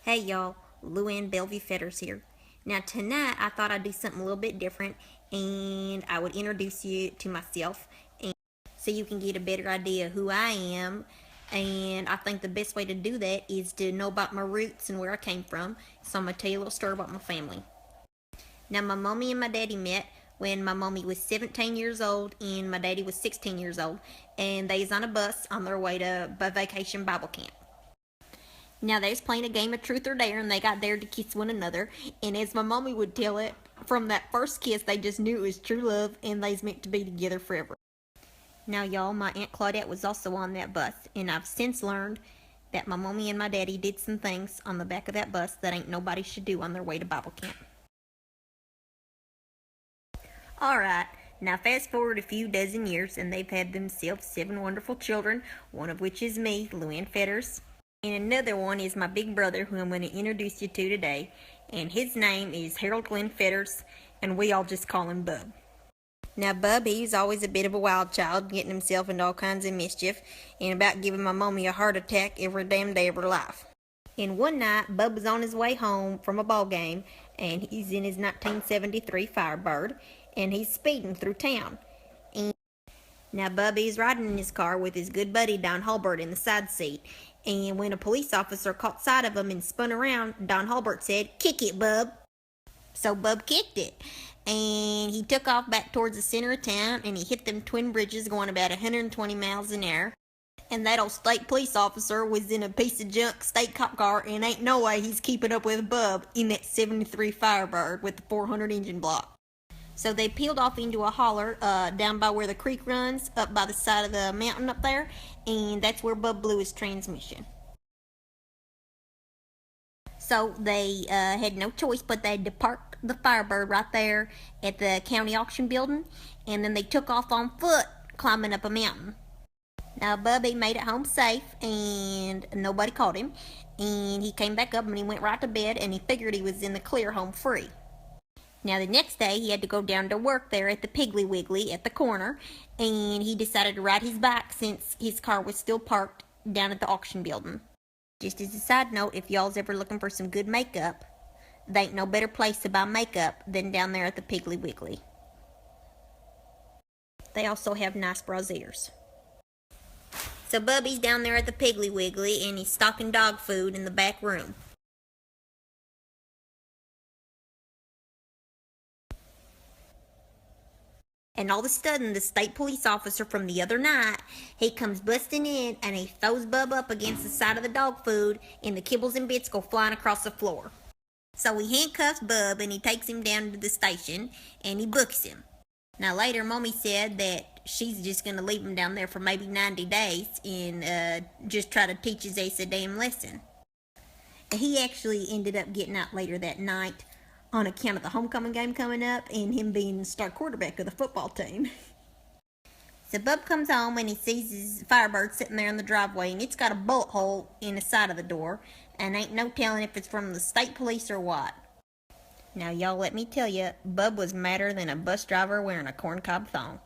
Hey y'all, Lou and Belvee Fetters here. Now tonight I thought I'd do something a little bit different and I would introduce you to myself and so you can get a better idea of who I am. And I think the best way to do that is to know about my roots and where I came from. So I'm going to tell you a little story about my family. Now my mommy and my daddy met when my mommy was 17 years old and my daddy was 16 years old. And they was on a bus on their way to vacation Bible camp. Now they was playing a game of truth or dare and they got dared to kiss one another. And as my mommy would tell it, from that first kiss they just knew it was true love and they's meant to be together forever. Now y'all, my Aunt Claudette was also on that bus and I've since learned that my mommy and my daddy did some things on the back of that bus that ain't nobody should do on their way to Bible camp. Alright, now fast forward a few dozen years and they've had themselves 7 wonderful children, one of which is me, Lou Fetters. And another one is my big brother, who I'm going to introduce you to today. And his name is Harold Glenn Fetters, and we all just call him Bub. Now, Bub, he's always a bit of a wild child, getting himself into all kinds of mischief, and about giving my mommy a heart attack every damn day of her life. And one night, Bub was on his way home from a ball game, and he's in his 1973 Firebird, and he's speeding through town. Now, Bubby's riding in his car with his good buddy Don Hulbert in the side seat. And when a police officer caught sight of him and spun around, Don Hulbert said, "Kick it, Bub." So Bub kicked it. And he took off back towards the center of town and he hit them twin bridges going about 120 miles an hour. And that old state police officer was in a piece of junk state cop car and ain't no way he's keeping up with Bub in that 73 Firebird with the 400 engine block. So they peeled off into a holler down by where the creek runs, up by the side of the mountain up there, and that's where Bub blew his transmission. So they had no choice but they had to park the Firebird right there at the county auction building, and then they took off on foot, climbing up a mountain. Now Bubby made it home safe, and nobody caught him, and he came back up and he went right to bed, and he figured he was in the clear home free. Now, the next day, he had to go down to work there at the Piggly Wiggly at the corner, and he decided to ride his bike since his car was still parked down at the auction building. Just as a side note, if y'all's ever looking for some good makeup, there ain't no better place to buy makeup than down there at the Piggly Wiggly. They also have nice brassieres. So Bubby's down there at the Piggly Wiggly, and he's stocking dog food in the back room. And all of a sudden, the state police officer from the other night, he comes busting in and he throws Bub up against the side of the dog food and the kibbles and bits go flying across the floor. So he handcuffs Bub and he takes him down to the station and he books him. Now later, Mommy said that she's just going to leave him down there for maybe 90 days and just try to teach his ass a damn lesson. He actually ended up getting out later that night on account of the homecoming game coming up and him being the star quarterback of the football team. So Bub comes home and he sees his Firebird sitting there in the driveway and it's got a bullet hole in the side of the door and ain't no telling if it's from the state police or what. Now y'all, let me tell you, Bub was madder than a bus driver wearing a corncob thong.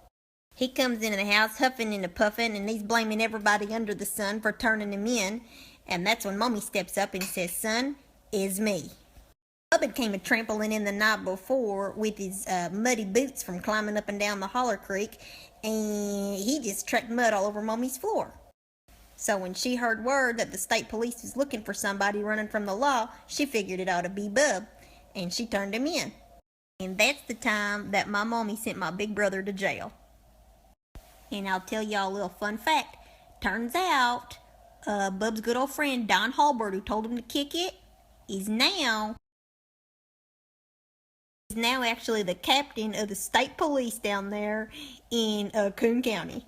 He comes into the house huffing and puffing and he's blaming everybody under the sun for turning him in, and that's when Mommy steps up and says, "Son, it's me." Bub had came a trampling in the night before with his muddy boots from climbing up and down the holler creek, and he just tracked mud all over Mommy's floor. So when she heard word that the state police was looking for somebody running from the law, she figured it ought to be Bub, and she turned him in. And that's the time that my mommy sent my big brother to jail. And I'll tell y'all a little fun fact. Turns out, Bub's good old friend Don Hulbert, who told him to kick it, is now actually the captain of the state police down there in Coon County.